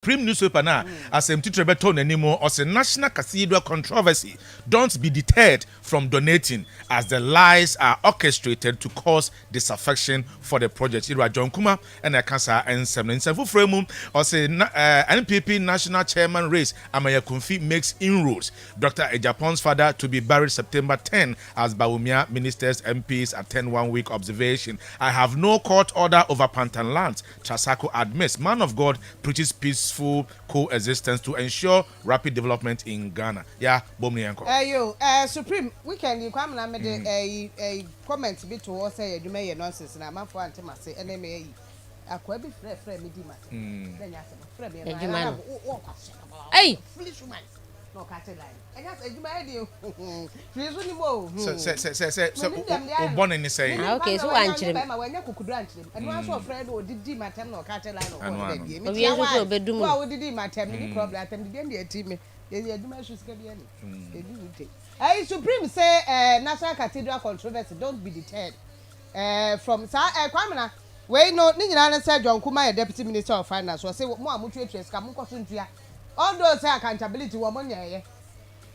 Supreme newspaper now, as Mtito Beton anymore, or the national cathedral controversy, don't be deterred from donating as the lies are orchestrated to cause disaffection for the project. Ira John Kuma and a cancer and seven in Sanfu Fremu, or say NPP national chairman race, Amaya Kunfi makes inroads. Dr. Ejapon's father to be buried September 10 as Bawumia ministers MPs attend 1 week observation. I have no court order over Pantan lands. Trasako admits man of God preaches peaceful coexistence to ensure rapid development in Ghana. Yeah, Bomni Yanko. Supreme, we can you come and make a comment bit to say you may nonsense and I'm for Antimasi and MA. I could be friend me, then you Hey, foolish woman. No cattle line. And that's a idea. Please, only more. So, born in the same. Okay, so I'm chilling. When you could grant him, and once a friend or did my time or cattle line or baby. What did my time? Any problem at the end of the team? You do my shoes. I Supreme say National Cathedral controversy don't be deterred from Kwamina. Wait, no, Nina said John Kuma, Deputy Minister of Finance, was say what more mutuals come to all those accountability woman, yeah.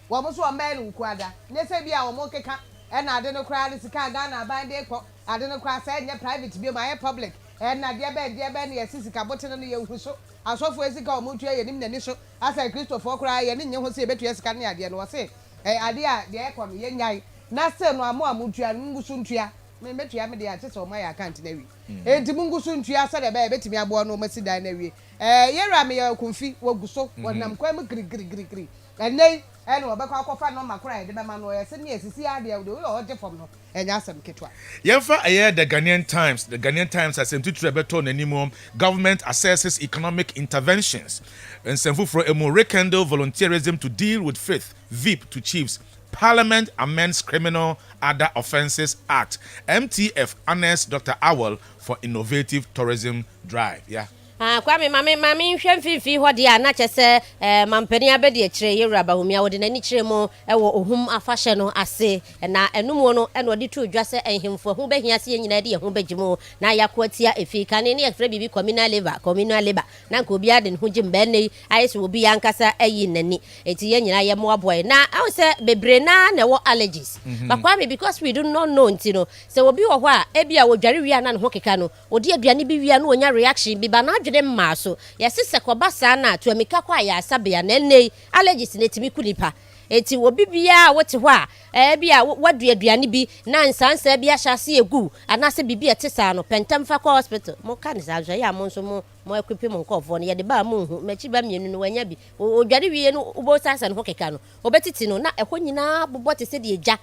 What was one man who quada? Let's say, be our mocha, and I don't know, crowd is a car down, I buy the echo. I don't know, cross and private to be my public. And I dear Ben, yes, is a cabotin on the young so. I saw for a go mutual and initial as I Christopher cry and in your say better scanning idea was say. Idea, the echo, young guy. Nasa no more mutual Musuntia. Maybe I made the artist on my account in every. And Mungu Suntia said a baby me a born no mercy down every. Yera me a confi, what so, when I'm quite grig. And they, and what back off on my cry, the man was sending yes, see idea of the order from no, and ask them Kitwa. Yenfa aye the Ghanaian Times has sent to Trebeton anymore. Government assesses economic interventions. And Senfu for a more rekindle volunteerism to deal with faith, VIP to chiefs. Parliament amends Criminal Other Offences Act. MTF honors Dr. Awal for innovative tourism drive. Yeah. Kwame mami hwɛ mfimfi hɔ de a na kyɛ sɛ mampani abɛde akyire yɛwura Bawumia wɔde n'ani kyerɛ mu ɛwɔ ohum afahyɛ no ase na ɛnum no ɛna ɔde to dwa sɛ ɛhemfo ho bɛhia se nyina de ho bɛgyimo na yakoatia efi kane ne yɛfrɛ bibi communal labor na nka obi ade ne ho gyim bɛnne ayɛ sɛ obi yankasa ayi n'ani eti yɛ nyina yɛ moaboy na awu sɛ bebre na ɛwɔ allergies Kwame because we do not know ntino sɛ obi wɔ hɔ a ebi a wodware wi ana ne ho keka no odi aduane bi wi ana onya reaction bi ba na adwene mma so yɛsɛ kɔba saa na to amika kwa ya asabea na nei allergies na timi kunipa eti obi bia wote hɔ a bia wadu aduane bi na nsansa bia hyase egu anase bibi ete saa no pentam fa kwa hospital mo ka ne saa ya mo nso mo ekwipe mo nkɔfo no yɛde ba mo hu machi ba mienu no wanya bi odware wie no ubo sasa no keka no obetiti no na ɛhɔ nyina bobɔ te sɛ de agya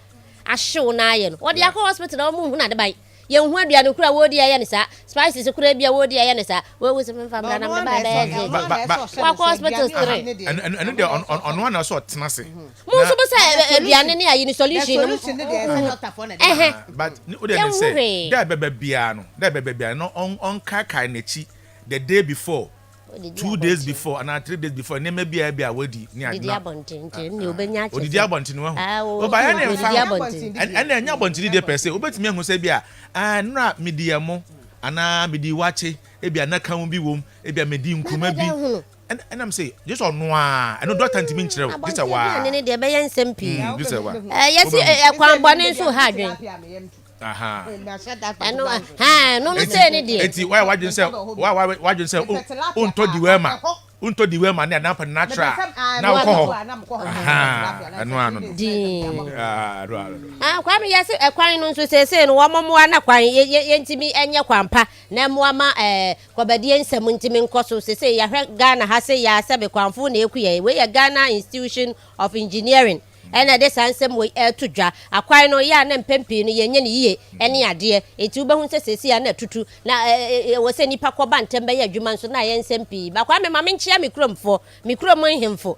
ahyew na ayɛ no wɔde akɔ hospital na mo hu na de ban yen hu aduane kura wo di aye ne sa spices kura bia wo di aye ne sa wo wo se mfa mra na me ba da wa hospital three and they on one also tenase mo so be say aduane ne aye ni solution but o dey say there be bia no on kai na chi the day before 2 days before and 3 days before name bia wadi ni adna didi abontin ni obenya che didi abontin wa ho ba ya na mfa and enya abontin dey per se obetimi ahu say bia nra media mo ana medi wache e bia na kan bi wom e bia medi nkuma bi and I'm say just on noa and doctor ntimi nkyerɛ this wa ne de be yen sempi this wa yes ekwan bone nso ha adwen aha no say ni de enti why wadwen say unto di wema na na natural na ko ano di Kwame yes ekwan no nso sese no womomoa na kwan yentimi enye kwampa na moama kobadie nsem ntimi nkoso sese ya hwe Ghana ha se ya sebe kwanfo na ekuye we ya Ghana Institution of Engineering ena de sansem we etudwa akwan no ya na mpempi no yenye ne yie ene ade eti ubehu sese ya na tutu na wo se nipa koba ntembe ya adwuma nso na yensem pi ba kwa me mame nchia mikromfo hemfo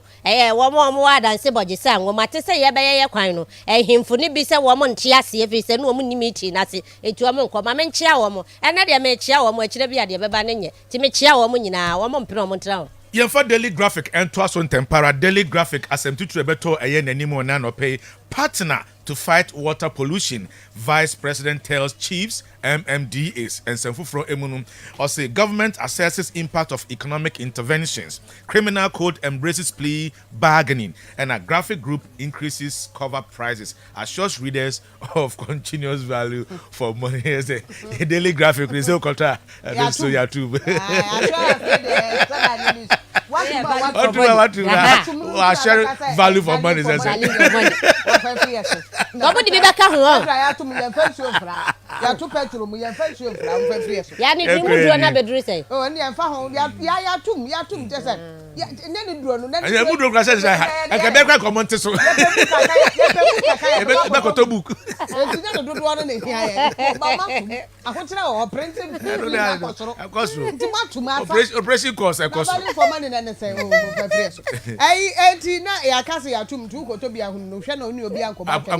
wo mo adanse boje sa wo mate se ye beye ye kwan no hemfo ne bi se wo mo ntia se efi se no wo mo nimiti na se eti wo mo nko mame nchia wo mo ena de me chia wo mo akire bi ade beba ne nye ti me chia wo mo nyina wo mo mpere wo mo ntra Yenfa Daily Graphic and Twason Tempera Daily Graphic asem tutu ebeto eye nanimo na no pay partner to fight water pollution. Vice President tells chiefs, MMDAs, and Senfufro Emunum, or say government assesses impact of economic interventions. Criminal code embraces plea bargaining, and a graphic group increases cover prices. Assures readers of continuous value for money. A daily graphic is so contra. So yeah, too. What share value for money? Nobody be back home. Ya tu petrol mu ya fa suo fra mu free so ya ni mu duro na bedru say oh ne fa ho ya tum je say ya ne ni duro no ne ya mu duro kra say e ka be kwa comment so e be ko to book e ti ne duro no ne hia ya mama tum akotira o printing akosoro ti matum afa operation course akosoro bali for money na say oh fa free so enti na ya kase ya tum tu ko to bia hu no hwe na oni obi anko ba ka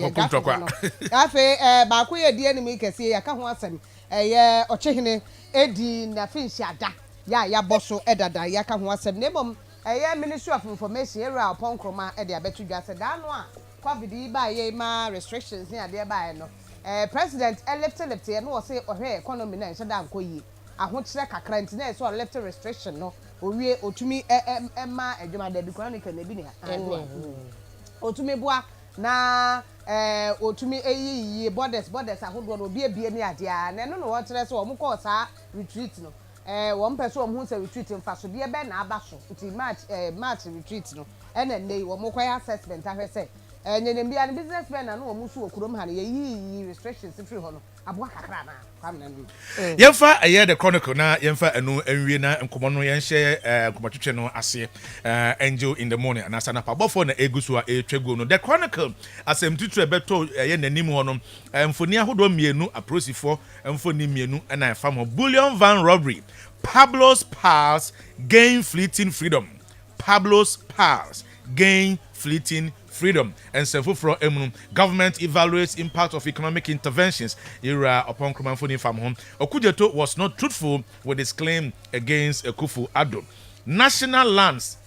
afa ba ko ye die ni mi kese ya ka ho asem ye ochehene edi na finshi ada ya boso edada ya ka ho asem na mom ye Ministry of Information era upon kroma e de abetu dwa se da no a covid ba ye ma restrictions ni ade ba ye no president left ye no say ohwe economy na nse da anko yi ahokire kakra nti na so left restriction no owie otumi ma adwuma da bi kwani ka na bi ne otumi boa na otumi eyi borders ahodo no obi ebie ni ade a na no wo tere so wo ko sa retreat no wo mpe so wo hu se retreat mfa so de be na aba so nti march retreat no ena nei wo mo kwaya assessment ahwe se nyene bia no businessmen na no wo musu okurom ha no yi restrictions free ho no aboa kakra na kwamna no yemfa aye the chronicle na yemfa enu enwie na nkomo no yenhye nkomotwetwe no ase angel in the morning na sana pa bofo na egusu a etwego no the chronicle asem tutu ebeto aye nanim ho no mfoni ahodo mienu aprosifo mfoni mienu na efam ho bullion van robbery. Pablo's pals gain fleeting freedom. Pablo's pals gain fleeting freedom. And Senfufro Emunum, government evaluates impact of economic interventions. Ira upon Kromanfoni from home. Okujeto was not truthful with his claim against Ekufu Addo. National lands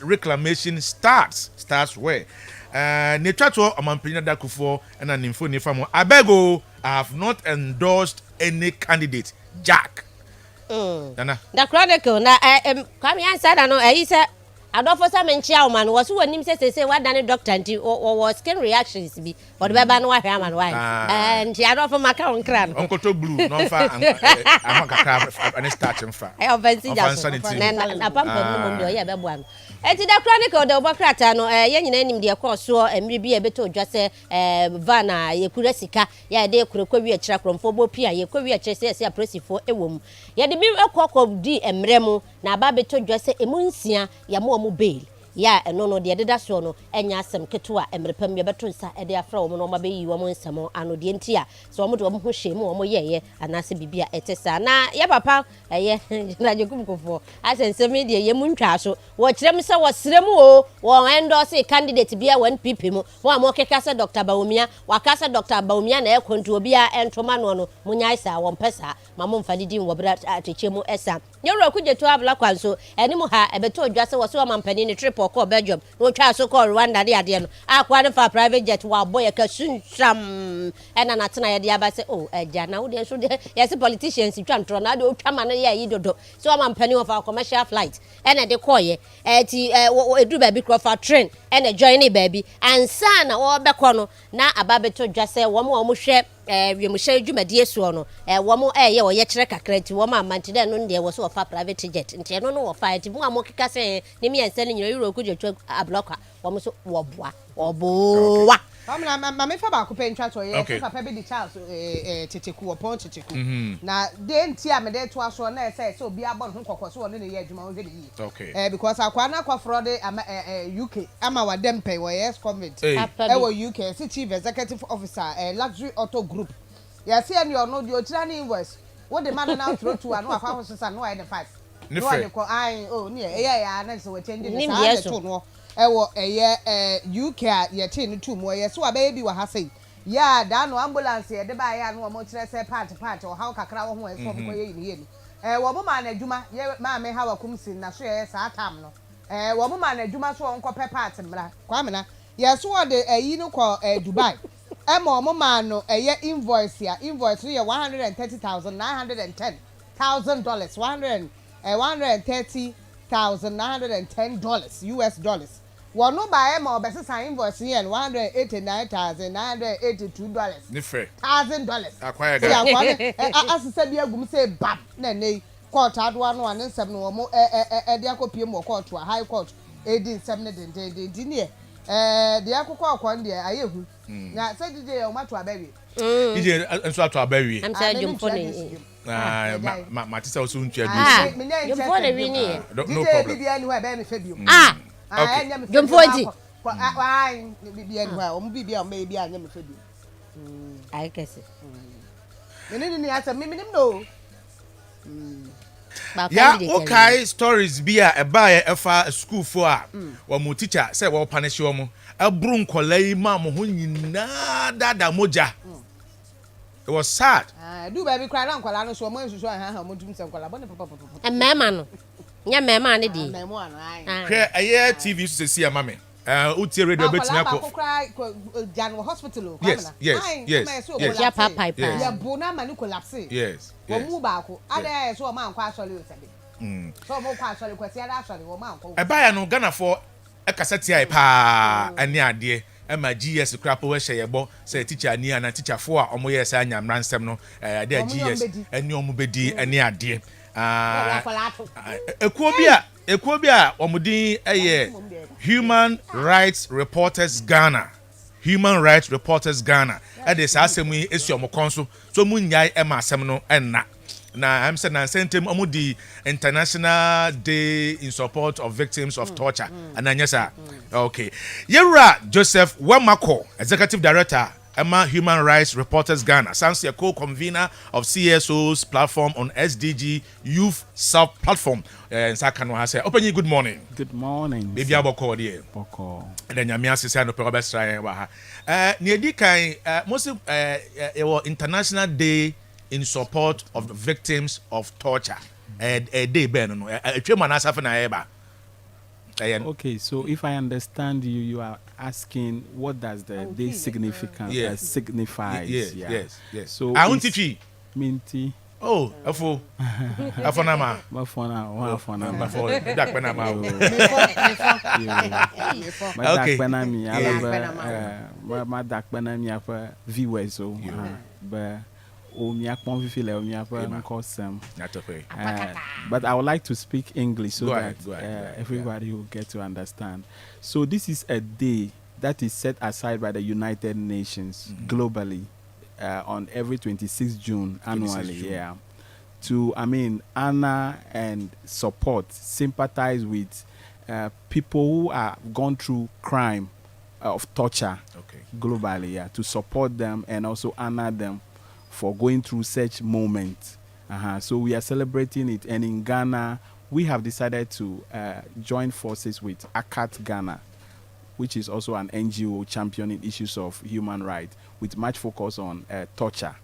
reclamation starts where? Netrato Amampina Dakufo and an infoni from Abego, I have not endorsed any candidate. Jack. The chronicle na come answer no he said adofo sa menchia man was who nim say what done doctor nti or skin reactions bi or the baba no wa hwa man wa and adofo maka on kran onko to blue no fa am kakra an start mfa e offensive na pampa no mo ndo ye be boa no enti the chronicle de obakrata no ye nyina nim de course so emri bi e beto dwa se van a ye kura sika ya de kura kwawi a kira kromfo bo pia ye kwawi a kire se aprosifo ewom ye de bi ekokọ di emremu na ba beto dwa se emunsia ya mo bail ya no de deda so no enya asem keto a emrepam ye beto nsa e de afra wo no ma be yi wo nsemo ano de ntia so wo de wo ho hwe mu wo yeye anase bibia etesa na ya papa eye na jekum kofo asensem de ye muntwa so wo kirem se wo srem o wo endorse candidate bia 1pp mu wo mo keka se Dr. Baumia wakasa Dr. Baumia na ekonto bia entoma no munya isa wo mpesa mamo mfadidi wo bra atechemu esa nyoro kujeto abla kwanso eni mu ha ebeto odwase wo so mampani ni trip ko Belgium no twa so ko Rwanda de ade no akwa ne fa private jet wa boy ka sunsham ena na tena ye de abase o eja na wo de so de yes politicians twa ntro na de otwa ma no ye yi dodo so mampani wo fa commercial flight ena de koye ti edu ba bi crofa train ena join ni ba bi ansa na wo be ko no na ababeto dwase wo mo hwe wiemhye dwumadie so no wo mo ye wo ye kire kakra nti wo ma mantide no de wo so fa private jet nti no wo fa nti mo amokeka se ne mi ense ne nyiro euro kujotwa abloka wo mo so wo boa obowa mama me fa ba ko pe ntwa to ye papa be di Charles teteku opon teteku na de nti a me de to aso na say so obi abon ho kokoso wo ne ye adwuma wo hwe yi because akwa na kwa fraud UK ama wa dem pay wo yes comment wo UK si chief executive officer luxury auto group ya see any or no the otira ni invoice wo de man na throw to anu akwa hososa no I the 5 no I ko ai oh ni ya na so we change the to no ewo UK ye tin no tu mo ye so abaye bi wa ha sei ya da no ambulance ye de ba ya no mo kire se part o ha kakra wo ho e so ko ye ni wo mo ma na adwuma ye ma me ha wa kumsi na so ye sa tam no wo mo ma na adwuma so on ko pe part mra kwa me na Yes, what the you know call Dubai. Mama no invoice here. Invoice here $130,910,000. $130,910 US dollars. One no buy more best sign invoice here and $189,982. $1,000. Acquire Yeah, that. as I said, you go say bam. Nene court had one and 7 or more copy more court to a high court. 7 the akoko akwan de ayehu na say DJ o ma to abawi DJ enso to abawi am say jumpo ne ma tisa o so ntua bi jumpo ne wi ni no problem DJ bia ni wa ba me fa biom jumpo enti ai bia ni wa o mu bia o ma bia anya me fa biom ai kese ni asa me nim no ya okay stories bia e ba ya efa school for a wo mu teacher say wo punish wo mu abru nkolai ma mo ho nyina dada moja it was sad do baby cry na nkola no so mo nsusu ha mo tum se nkola bone papa mema no nya mema ne di mema no ai hwe aye TV so see ama me utie radio betina ko Jan hospital yes ya papa ya bona ma ni collapse yes wo mu ba ko ada so ma nkwa asole osabe so mo kwa asole kwasi ada asole wo ma nkwa e ba ya no Ghana for e kaseti ai pa ani ade e ma GS krapo we hye yebo say teacher ani ana teacher for a omo yes anya mransem no ade GS ani omo bedi ani ade ekuo bi a omudin eye Human Rights Reporters Ghana e dey say asem yi esi omokonso so munyai e ma asem no enna na am say na sentem omudi International Day in support of victims of torture ananya sa okay Yera Joseph Wamako, Executive Director Emma Human Rights Reporters Ghana, sounds a co-convener of CSO's platform on SDG Youth Self Platform. And Sakano has said, "Open you good morning." Good morning. Baby Aboko dear. Boko. And then Yamia says, "No problem." Near the kind, most it was International Day in support of the victims of torture. A day ben no. A chairman has happened eba. Okay, so if I understand you, you are asking what does the day significance signifies? Yes. So I want to minty. Oh, afo nama. Mafona. Dak penama. Okay. My dak penami apa viewers so. But but I would like to speak English so that everybody will get to understand. So this is a day that is set aside by the United Nations globally on every 26th June annually, to honor and support, sympathize with people who are gone through crime of torture globally, to support them and also honor them for going through such moments. So we are celebrating it, and in Ghana we have decided to join forces with ACAT Ghana, which is also an NGO championing issues of human rights with much focus on torture.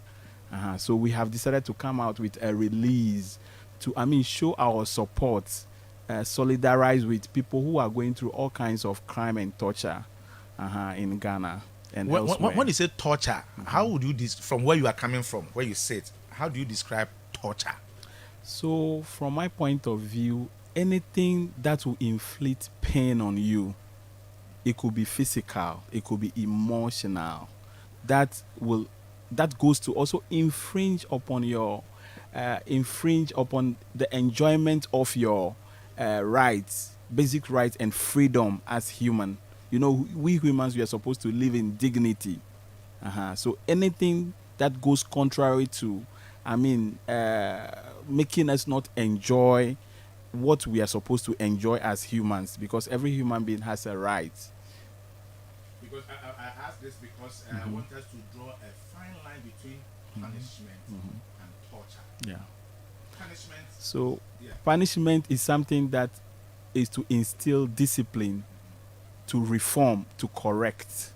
So we have decided to come out with a release to show our support, solidarize with people who are going through all kinds of crime and torture in Ghana. And when you say torture, how would you from where you are coming from, where you sit, how do you describe torture? So from my point of view, anything that will inflict pain on you, it could be physical, it could be emotional, that goes to also infringe upon the enjoyment of your rights, basic rights and freedom as human. You know, we humans, we are supposed to live in dignity. So anything that goes contrary to, making us not enjoy what we are supposed to enjoy as humans, because every human being has a right. Because I ask this because I want us to draw a fine line between punishment and torture. Yeah. Punishment. So punishment is something that is to instill discipline, to reform, to correct.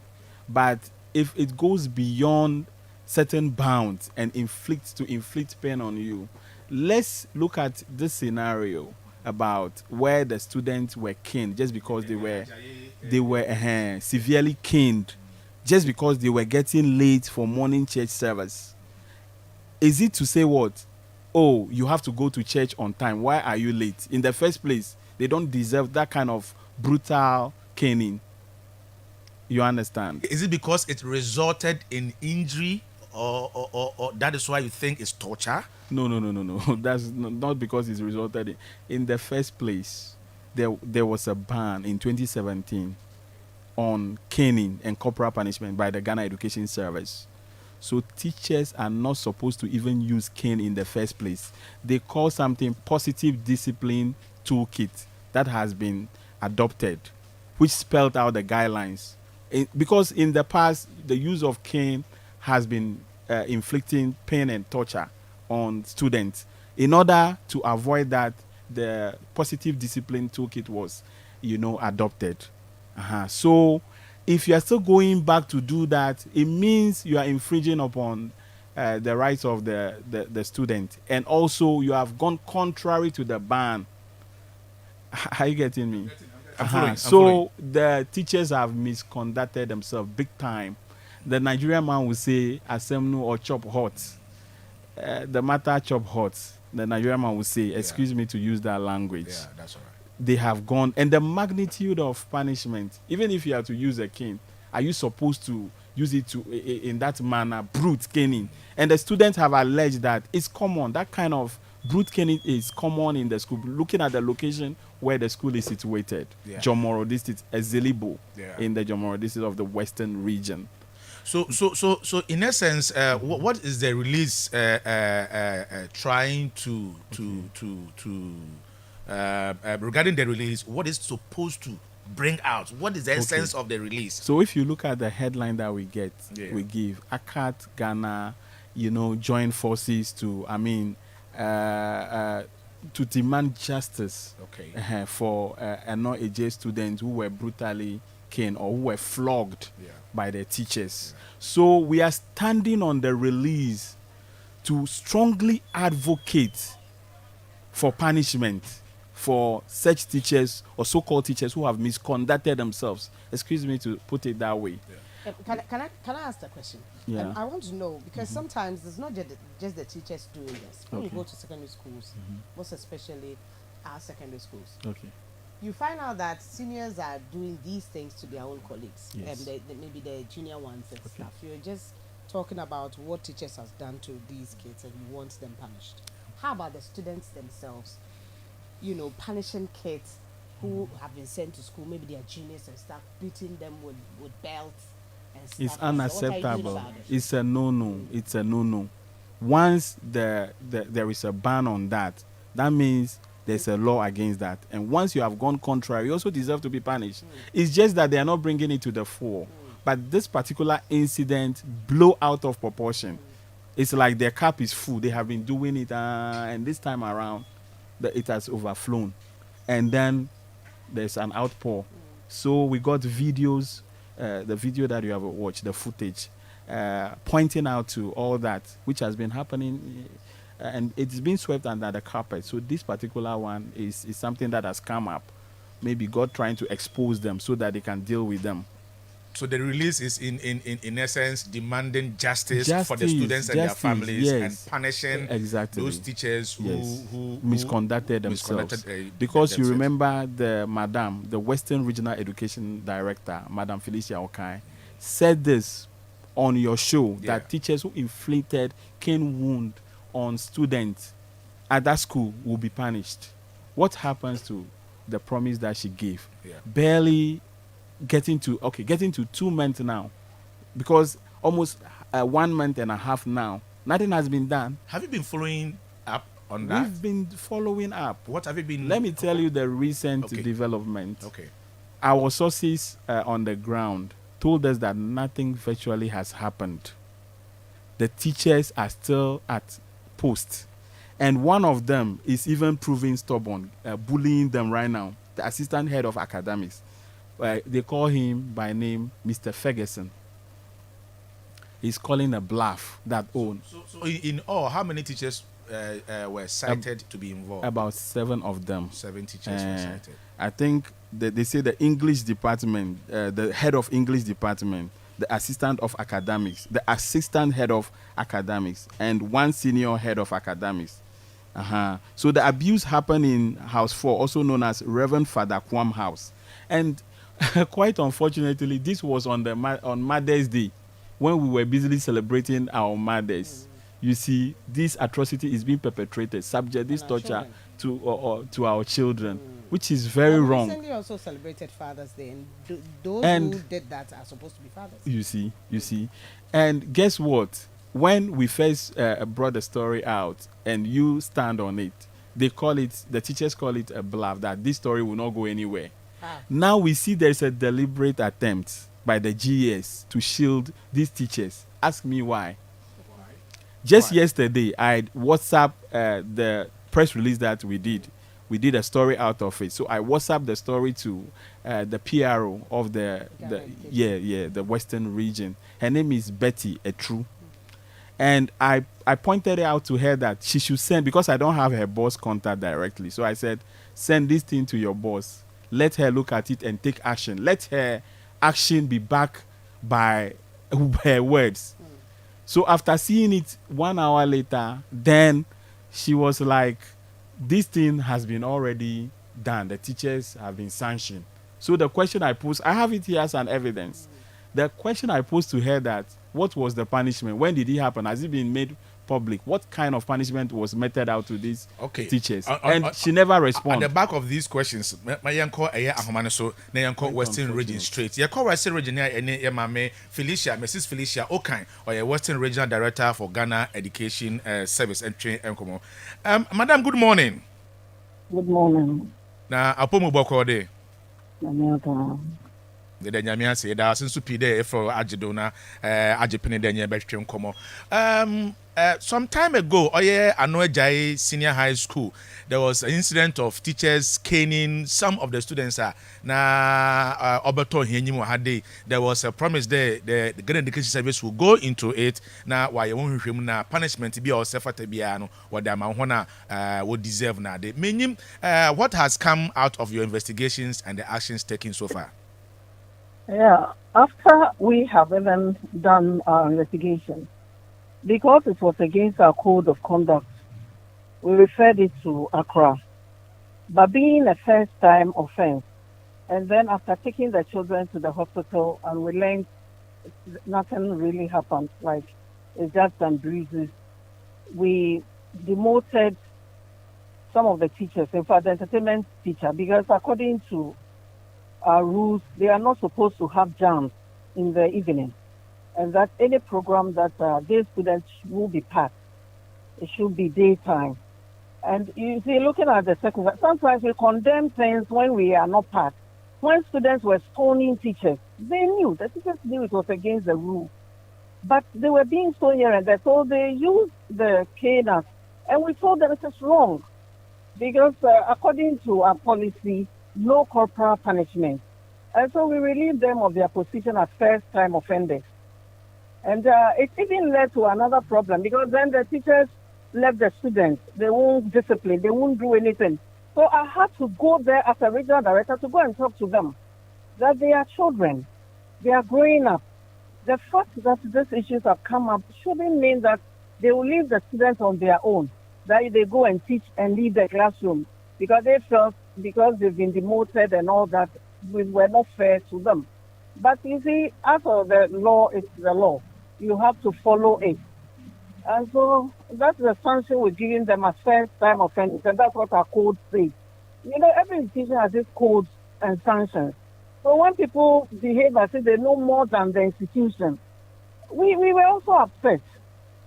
But if it goes beyond certain bounds and inflict pain on you, let's look at this scenario about where the students were caned just because they were they were severely caned just because they were getting late for morning church service. Is it to say what? Oh, you have to go to church on time. Why are you late? In the first place, they don't deserve that kind of brutal caning. You understand? Is it because it resulted in injury, or that is why you think it's torture? No. That's not because it's resulted in the first place. There was a ban in 2017 on caning and corporal punishment by the Ghana Education Service. So teachers are not supposed to even use cane in the first place. They call something positive discipline toolkit that has been adopted, which spelled out the guidelines. Because in the past, the use of cane has been inflicting pain and torture on students. In order to avoid that, the positive discipline toolkit was, adopted. So if you are still going back to do that, it means you are infringing upon the rights of the student. And also you have gone contrary to the ban. Are you getting me? I'm So following. the teachers have misconducted themselves big time. The Nigerian man will say, "Asemnu or chop hot." The matter chop hot. The Nigerian man will say, "Excuse me to use that language." Yeah, that's all right. They have gone, and the magnitude of punishment, even if you have to use a cane, are you supposed to use it in that manner, brute caning? And the students have alleged that it's common. That kind of brute caning is common in the school. Looking at the location where the school is situated, Jomoro district, Ezelibo, in the Jomoro district of the western region. So in essence, what is the release trying to regarding the release? What is supposed to bring out? What is the essence of the release? So if you look at the headline that we give ACAT Ghana, join forces to, to demand justice for non-AJ students who were brutally caned or who were flogged by their teachers. So we are standing on the release to strongly advocate for punishment for such teachers or so-called teachers who have misconducted themselves. Excuse me to put it that way. Can I ask a question? Yeah. And I want to know, because sometimes it's not just the teachers doing this. When you go to secondary schools, most especially our secondary schools, you find out that seniors are doing these things to their own colleagues, maybe the junior ones and stuff. You're just talking about what teachers has done to these kids and you want them punished. How about the students themselves? Punishing kids who have been sent to school, maybe they are juniors and stuff, beating them with belts and stuff. It's unacceptable. It's a no-no. It's a no-no. Once there is a ban on that, that means there's a law against that. And once you have gone contrary, you also deserve to be punished. It's just that they are not bringing it to the fore. But this particular incident blew out of proportion. It's like their cup is full. They have been doing it, and this time around, it has overflown. And then there's an outpour. So we got videos, the video that you have watched, the footage, pointing out to all that which has been happening, and it's been swept under the carpet. So this particular one is something that has come up. Maybe God trying to expose them so that they can deal with them. So the release is in essence demanding justice for the students and their families, and punishing those teachers who misconducted themselves. Because you remember the Western Regional Education Director, Madam Felicia Okai, said this on your show that teachers who inflicted cane wound on students at that school will be punished. What happens to the promise that she gave? Barely getting to 2 months now, because almost 1 month and a half now, nothing has been done. Have you been following up on that? We've been following up. What have you been? Let me tell you the recent development. Our sources on the ground told us that nothing virtually has happened. The teachers are still at post, and one of them is even proving stubborn, bullying them right now, the assistant head of academics. They call him by name Mr. Ferguson. He's calling a bluff that So in all, how many teachers were cited to be involved? About 7 of them. 7 teachers were cited. I think they say the English department, the head of English department, the assistant of academics, the assistant head of academics, and one senior head of academics. So the abuse happened in House 4, also known as Reverend Father Kwam House. And quite unfortunately, this was on Mother's Day, when we were busily celebrating our mothers. You see, this atrocity is being perpetrated, subject this torture to our children, which is very wrong. Recently also celebrated Father's Day, and those who did that are supposed to be fathers. You see. And guess what? When we first brought the story out and you stand on it, the teachers call it a bluff, that this story will not go anywhere. Now we see there's a deliberate attempt by the GS to shield these teachers. Ask me why. Just yesterday, I WhatsApp the press release that we did. We did a story out of it. So I WhatsApped the story to the PRO of the Western region. Her name is Betty Etru. And I pointed out to her that she should send, because I don't have her boss contact directly. So I said, send this thing to your boss. Let her look at it and take action. Let her action be backed by her words. So after seeing it 1 hour later, then she was like, this thing has been already done. The teachers have been sanctioned. So the question I posed, I have it here as an evidence. The question I posed to her, that what was the punishment? When did it happen? Has it been made public? What kind of punishment was meted out to these teachers? And she never responded. At the back of these questions, my yanko ahomane so na yanko Western region straight. You call Western region here mame Felicia, Mrs. Felicia Okan, or your Western regional director for Ghana Education Service and Train Enkomo. Madam, good morning. Good morning. Na apomo boko de. The Nyamia said, "I since Pide for Ajidona, Ajipini Denya Betrim Como." Some time ago, Anoa Senior High School, there was an incident of teachers caning some of the students. Na Oberto Henimo Hade, there was a promise there, the Ghana Education Service will go into it. Now, why you won't na punishment to be or Sefatabiano, what the Mahona would deserve now. Meaning, what has come out of your investigations and the actions taken so far? Yeah, after we have even done our investigation, because it was against our code of conduct, we referred it to Accra. But being a first-time offense, and then after taking the children to the hospital and we learned nothing really happened, like it's just some bruises, we demoted some of the teachers, in fact, the entertainment teacher, because according to our rules, they are not supposed to have jams in the evening, and that any program that these students will be packed, it should be daytime. And you see, looking at the second, sometimes we condemn things when we are not packed. When students were stoning teachers, the teachers knew it was against the rule, but they were being stoned here and there, so they used the caners, and we told them it is wrong, because according to our policy, no corporal punishment. And so we relieved them of their position as first-time offenders. And it even led to another problem, because then the teachers left the students. They won't discipline. They won't do anything. So I had to go there as a regional director to go and talk to them, that they are children. They are growing up. The fact that these issues have come up shouldn't mean that they will leave the students on their own, that they go and teach and leave the classroom, because they felt because they've been demoted and all that, we were not fair to them. But you see, after the law is the law, you have to follow it. And so that's the sanction we're giving them as first-time offenders, and that's what our code says. You know, every institution has its codes and sanctions. So when people behave as if they know more than the institution, we were also upset.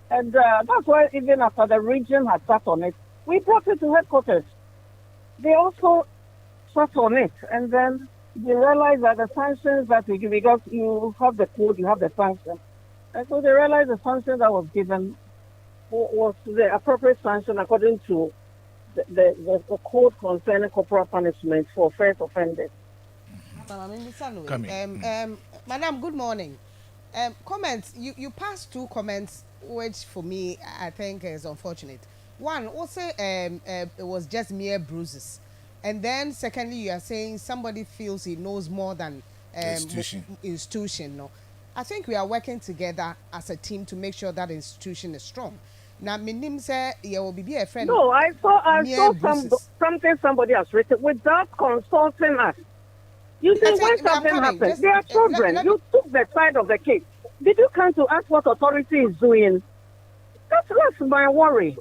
And that's why even after the region had sat on it, we brought it to headquarters. They also sat on it, and then they realized that the sanctions that we give, because you have the code, you have the sanction, and so they realized the sanction that was given was the appropriate sanction according to the code concerning corporal punishment for first offenders. Madam, good morning. Comments, you passed two comments, which for me I think is unfortunate. One, also it was just mere bruises. And then secondly, you are saying somebody feels he knows more than institution. No, I think we are working together as a team to make sure that institution is strong. Now, Minim say you will be a friend. No, I saw something somebody has written without consulting us. You see, when something happens, they are children. You took the side of the case. Did you come to ask what authority is doing? That's my worry.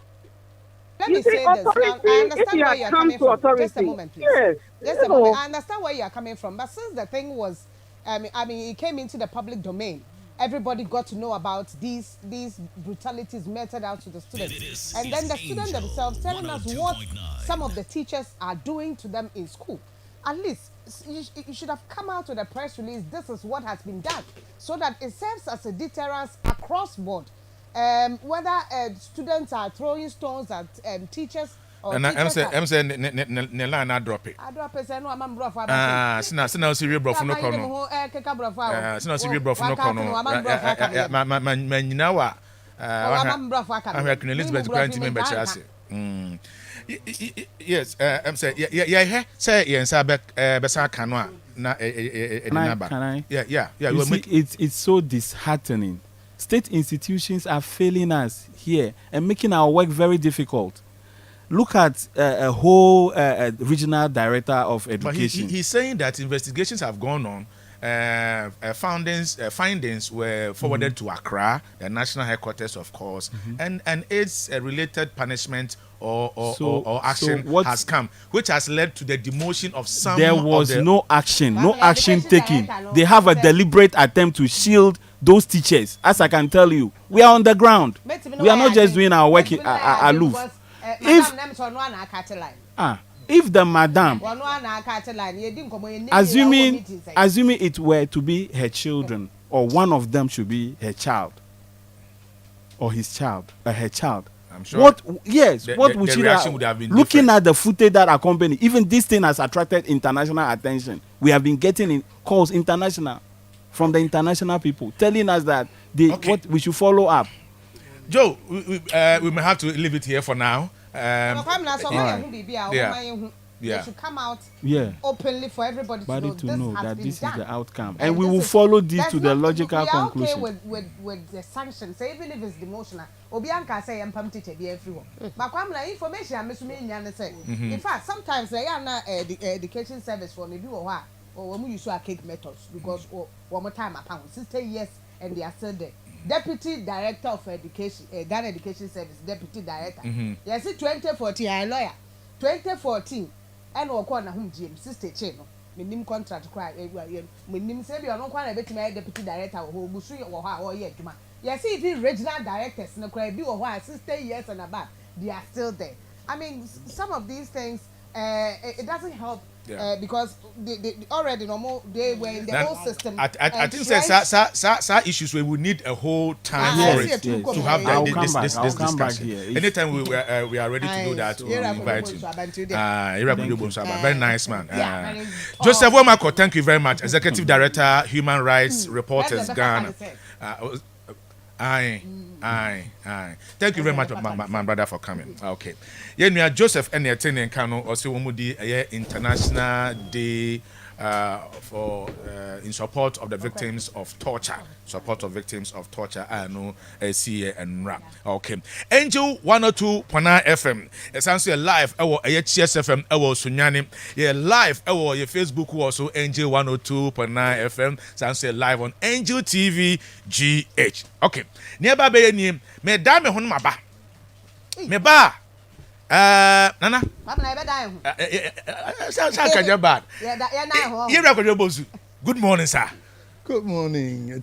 Let me say this. Now, I understand where you're coming from. Just a moment, please. Yes. Just a moment. I understand where you're coming from. But since the thing was, I mean, it came into the public domain, everybody got to know about these brutalities meted out to the students. And then the students themselves telling us what some of the teachers are doing to them in school. At least you should have come out with a press release. This is what has been done, so that it serves as a deterrence across board. Whether students are throwing stones at teachers or and I'm saying ne line I drop it. I drop it say no I'm bro for sina serious bro for no kono. Sina serious bro for no kono. Ma nyina wa I'm Elizabeth Grant member chase. Yes, I'm saying yeah say yensa be sa kano na can I? Yeah. You see, it's so disheartening. State institutions are failing us here and making our work very difficult. Look at a whole regional director of education. But he's saying that investigations have gone on. Findings were forwarded to Accra, the national headquarters, of course, and its related punishment or action has come, which has led to the demotion of some. There was no action taken. They have a deliberate attempt to shield those teachers. As I can tell you, we are on the ground. We are not just doing our work aloof. If the madam, assuming it were to be her children, or one of them should be her child, or his child, her child. I'm sure. What would she have been looking different. at the footage that accompany? Even this thing has attracted international attention. We have been getting calls international from the international people telling us that what we should follow up. Joe, we may have to leave it here for now. They should come out openly for everybody to know that this is the outcome, and we will follow this to the logical conclusion. Okay with the sanctions, so even if it's demotional, Obianka say I'm teacher be everyone. But information I'm say. In fact, sometimes they are not the education service for maybe or we use our cake methods because one more time upon 60 years and they are still there. Deputy Director of Education, Ghana Education Service, Deputy Director. Yes, 2014, I'm a lawyer. 2014, and we call na James sister chain. Minim contract cry. Minim say we are not quite a bit my Deputy Director who will see or yet. Yes, it is regional directors. No cry be or 60 years and above. They are still there. I mean, some of these things, it doesn't help. Because they already normal they were in the whole system. I think some issues where we need a whole time for it to have this discussion. Anytime we are ready to do that, we'll invite you. Very nice man. Joseph Womako, thank you very much. Executive Director, Human Rights Reporters Ghana. Aye. Thank you very much, my brother, for coming. Okay. Yeah, Joseph and the Kano also womudi International Day for in support of the victims of torture. I know CA and rap. Okay. Angel 102.9 FM. It's also live our HCS FM our Sunyani. Yeah, live our Facebook also Angel 102.9 FM. It's live on Angel TV GH. Okay. Nearby be name me da me hon maba. Me ba Nana. Good morning, sir. Good morning.